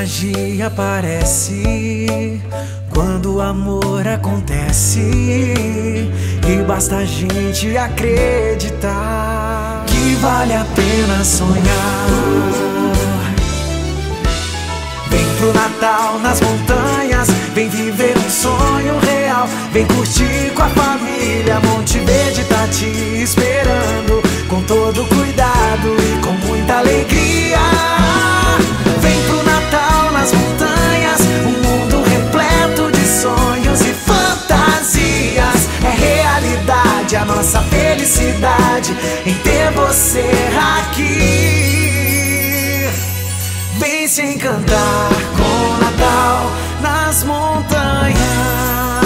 magia aparece quando o amor acontece, e basta a gente acreditar que vale a pena sonhar. Vem pro Natal nas montanhas, vem viver um sonho real, vem curtir com a família. Monte Verde tá te esperando, com todo cuidado e com muita alegria. Vem pro Natal nas montanhas, um mundo repleto de sonhos e fantasias. É realidade a nossa felicidade em ter você aqui. Vem se encantar com o Natal nas montanhas.